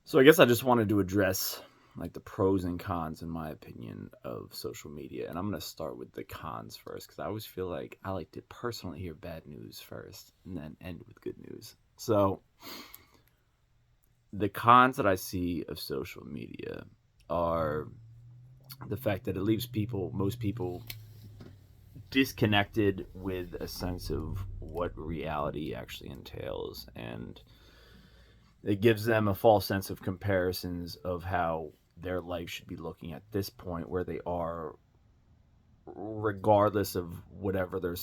So I guess I just wanted to address like the pros and cons, in my opinion, of social media. And I'm going to start with the cons first because I always feel like I like to personally hear bad news first and then end with good news. So the cons that I see of social media are the fact that it leaves most people, disconnected with a sense of what reality actually entails, and it gives them a false sense of comparisons of how their life should be looking at this point where they are, regardless of whatever their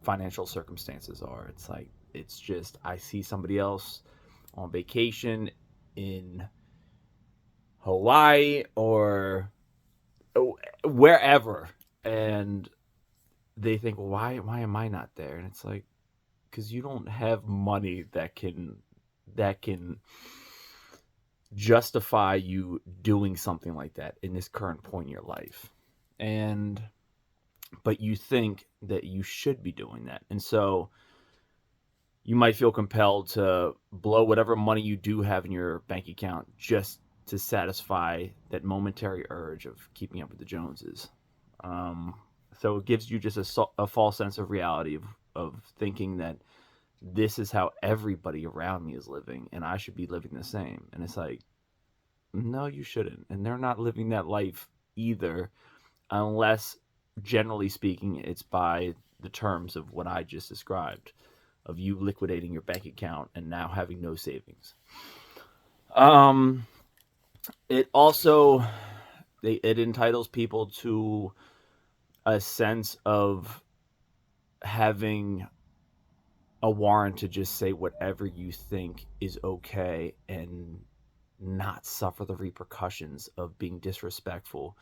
financial circumstances are. It's like, it's just, I see somebody else on vacation in Hawaii or wherever, and they think, well, why am I not there? And it's like, because you don't have money that can justify you doing something like that in this current point in your life. And but you think that you should be doing that. And so you might feel compelled to blow whatever money you do have in your bank account just to satisfy that momentary urge of keeping up with the Joneses. Um, so it gives you just a false sense of reality of thinking that this is how everybody around me is living and I should be living the same. And it's like, no, you shouldn't. And they're not living that life either, unless, generally speaking, it's by the terms of what I just described, of you liquidating your bank account and now having no savings. Um, it also it entitles people to a sense of having a warrant to just say whatever you think is okay and not suffer the repercussions of being disrespectful,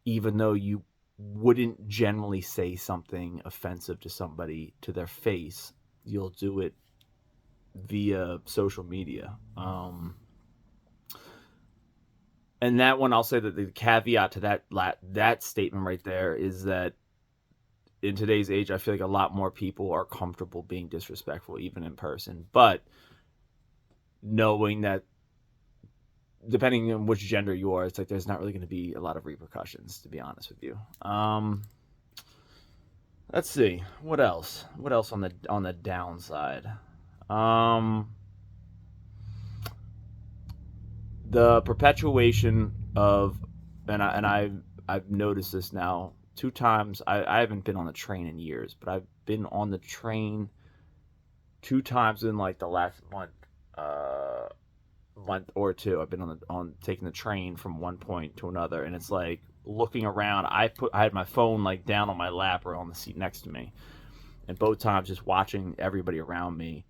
even though you wouldn't generally say something offensive to somebody to their face. You'll do it via social media. And that one, I'll say that the caveat to that statement right there is that in today's age, I feel like a lot more people are comfortable being disrespectful, even in person. But knowing that, depending on which gender you are, it's like there's not really going to be a lot of repercussions, to be honest with you. Let's see what else. What else on the downside? Um, the perpetuation of, I've noticed this now 2 times. I haven't been on the train in years, but I've been on the train 2 times in like the last uh, month or two. I've been on taking the train from one point to another, and it's like looking around. I had my phone like down on my lap or on the seat next to me, and both times just watching everybody around me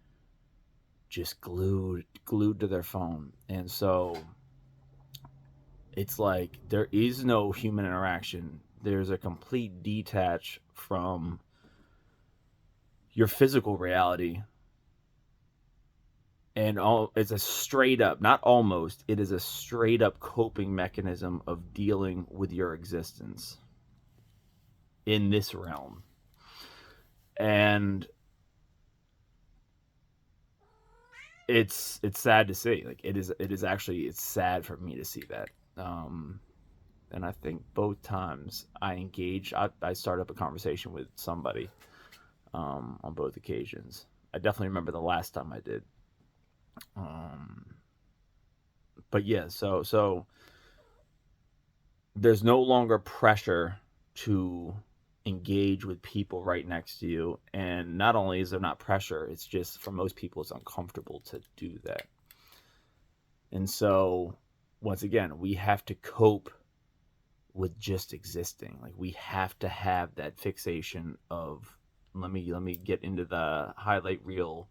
just glued to their phone. And so it's like there is no human interaction. There's a complete detach from your physical reality, and it's a straight up, not almost, it is a straight up coping mechanism of dealing with your existence in this realm. And it's sad to see. Like, it is actually, it's sad for me to see that. And I think both times I started up a conversation with somebody, on both occasions. I definitely remember the last time I did. Um, but yeah, so there's no longer pressure to engage with people right next to you, and not only is there not pressure, it's just, for most people, it's uncomfortable to do that. And so once again, we have to cope with just existing. Like, we have to have that fixation of, let me get into the highlight reel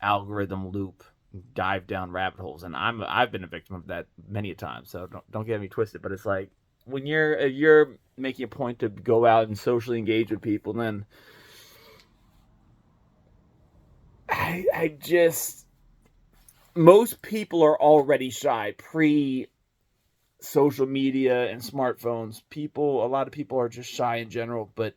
algorithm loop, dive down rabbit holes. And I've been a victim of that many a time, so don't get me twisted. But it's like, when you're making a point to go out and socially engage with people, then I just, most people are already shy pre social media and smartphones. A lot of people are just shy in general, but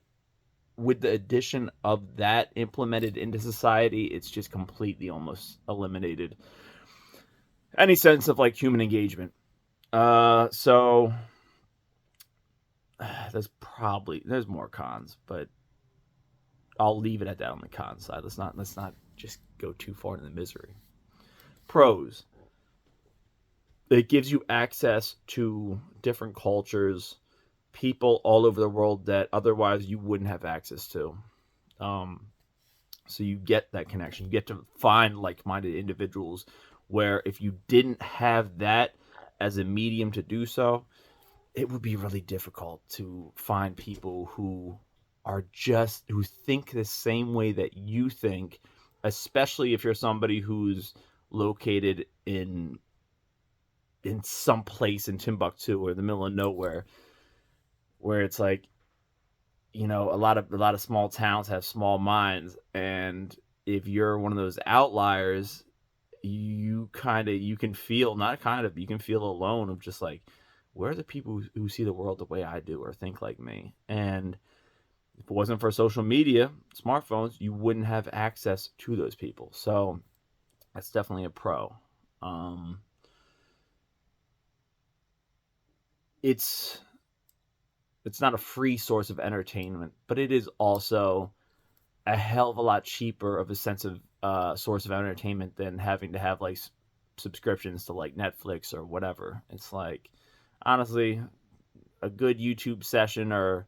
with the addition of that implemented into society, it's just completely almost eliminated. any sense of like human engagement. So there's more cons, but I'll leave it at that on the con side. Let's not just go too far into the misery. Pros. It gives you access to different cultures, people all over the world that otherwise you wouldn't have access to. So you get that connection. You get to find like-minded individuals where if you didn't have that as a medium to do so, it would be really difficult to find people who think the same way that you think, especially if you're somebody who's located in some place in Timbuktu or the middle of nowhere, where it's like, a lot of small towns have small minds, and if you're one of those outliers, you can feel alone of just like, where are the people who see the world the way I do or think like me? And if it wasn't for social media, smartphones, you wouldn't have access to those people. So that's definitely a pro. It's not a free source of entertainment, but it is also a hell of a lot cheaper of a sense of source of entertainment than having to have like subscriptions to like Netflix or whatever. It's like, honestly, a good YouTube session or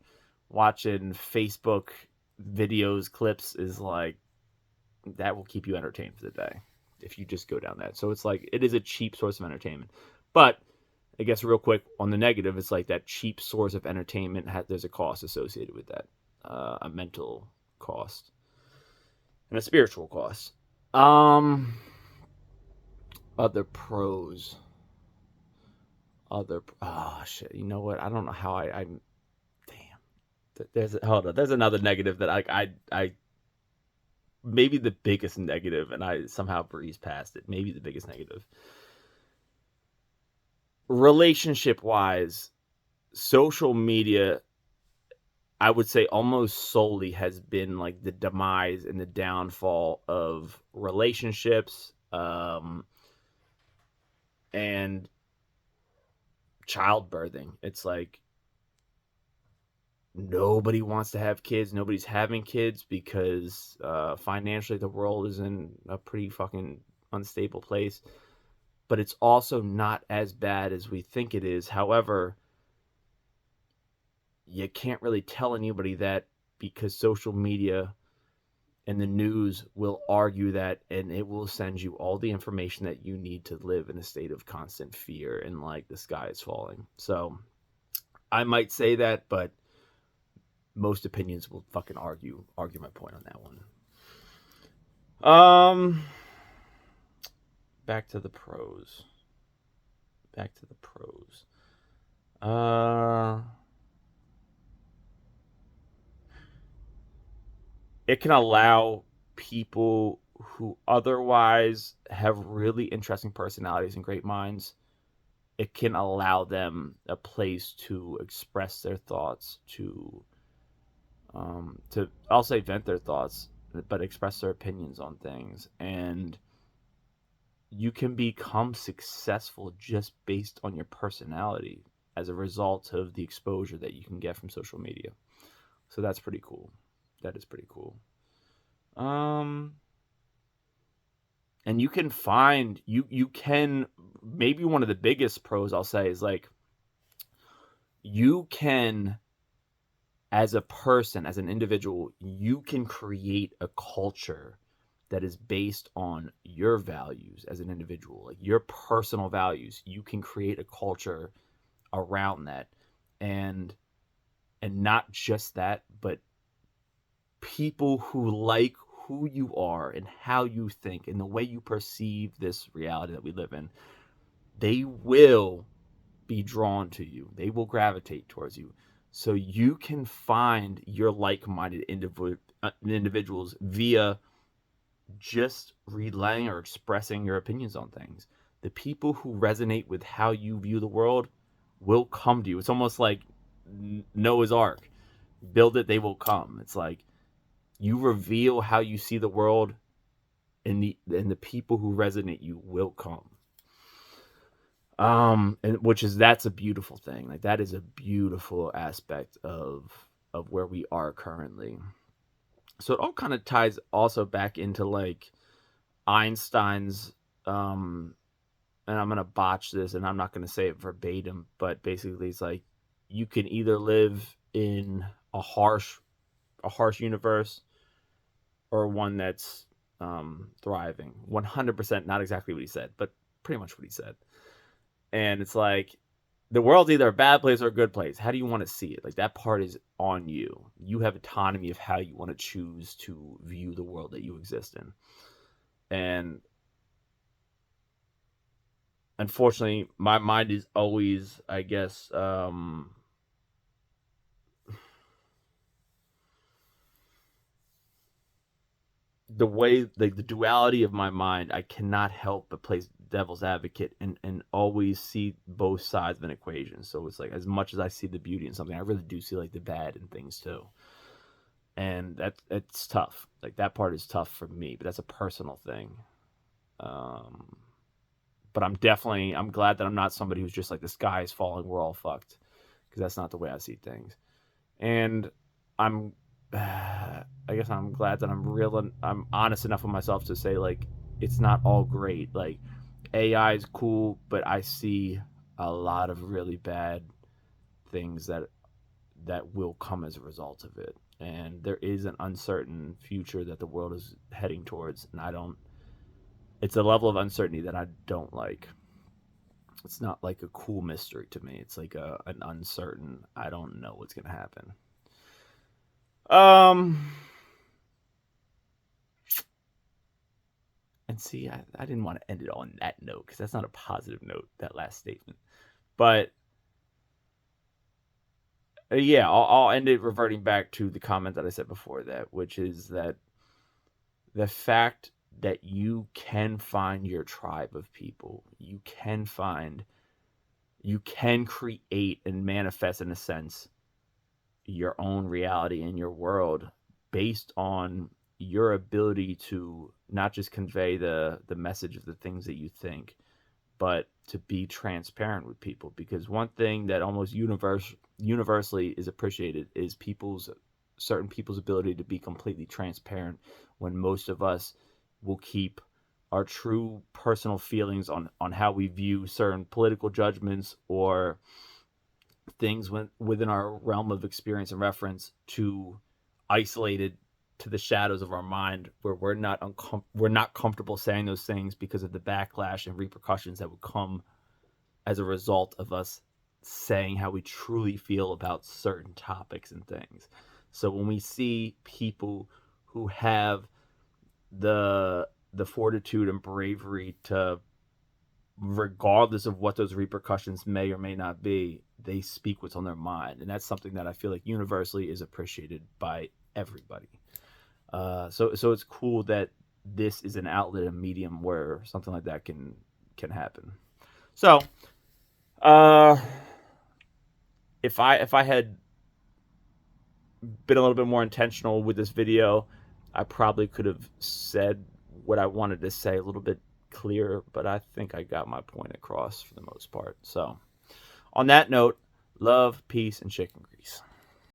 watching Facebook videos, clips is like, that will keep you entertained for the day if you just go down that. So it's like, it is a cheap source of entertainment. But I guess real quick on the negative, it's like that cheap source of entertainment, there's a cost associated with that, a mental cost and a spiritual cost. Other pros. Shit. You know what? I don't know how damn. There's another negative that I maybe the biggest negative, and I somehow breezed past it. Maybe the biggest negative. Relationship wise, social media, I would say almost solely has been like the demise and the downfall of relationships, and childbirthing. It's like nobody wants to have kids. Nobody's having kids because financially the world is in a pretty fucking unstable place. But it's also not as bad as we think it is. However, you can't really tell anybody that because social media and the news will argue that, and it will send you all the information that you need to live in a state of constant fear and like the sky is falling. So I might say that, but most opinions will fucking argue my point on that one. Back to the pros. It can allow people who otherwise have really interesting personalities and great minds, it can allow them a place to express their thoughts, to I'll say vent their thoughts, but express their opinions on things. And you can become successful just based on your personality as a result of the exposure that you can get from social media. So that's pretty cool. That is pretty cool. And you can find, you can, maybe one of the biggest pros I'll say is like, you can, as a person, as an individual, you can create a culture that is based on your values as an individual, like your personal values. You can create a culture around that, and not just that, but people who like who you are and how you think and the way you perceive this reality that we live in, they will be drawn to you. They will gravitate towards you. So you can find your like-minded individuals via just relaying or expressing your opinions on things. The people who resonate with how you view the world will come to you. It's almost like Noah's Ark. Build it, they will come. It's like you reveal how you see the world, and the people who resonate you will come. And that's a beautiful thing. Like that is a beautiful aspect of where we are currently. So it all kind of ties also back into like Einstein's and I'm gonna botch this and I'm not gonna say it verbatim, but basically it's like you can either live in a harsh universe or one that's thriving. 100%, not exactly what he said, but pretty much what he said. And it's like the world's either a bad place or a good place. How do you want to see it? Like that part is on you. You have autonomy of how you want to choose to view the world that you exist in. And unfortunately, my mind is always, I guess, the way the duality of my mind, I cannot help but play devil's advocate and always see both sides of an equation. So it's like as much as I see the beauty in something, I really do see like the bad in things too. And it's tough. Like that part is tough for me, but that's a personal thing. But I'm glad that I'm not somebody who's just like the sky is falling, we're all fucked, because that's not the way I see things. And I'm I guess I'm glad that I'm real and I'm honest enough with myself to say like it's not all great. Like AI is cool, but I see a lot of really bad things that will come as a result of it. And there is an uncertain future that the world is heading towards, and it's a level of uncertainty that I don't like. It's not like a cool mystery to me. It's like an uncertain, I don't know what's going to happen. And see, I didn't want to end it on that note because that's not a positive note, that last statement. But yeah, I'll end it reverting back to the comment that I said before that, which is that the fact that you can find your tribe of people, you can create and manifest, in a sense, your own reality in your world based on your ability to not just convey the message of the things that you think, but to be transparent with people. Because one thing that almost universally is appreciated is certain people's ability to be completely transparent, when most of us will keep our true personal feelings on how we view certain political judgments or things within our realm of experience and reference to isolated to the shadows of our mind, where we're not comfortable saying those things because of the backlash and repercussions that would come as a result of us saying how we truly feel about certain topics and things. So when we see people who have the fortitude and bravery to, regardless of what those repercussions may or may not be, they speak what's on their mind, and that's something that I feel like universally is appreciated by everybody. So it's cool that this is an outlet, a medium where something like that can happen. So, if I had been a little bit more intentional with this video, I probably could have said what I wanted to say a little bit clearer, but I think I got my point across for the most part. So, on that note, love, peace, and chicken grease.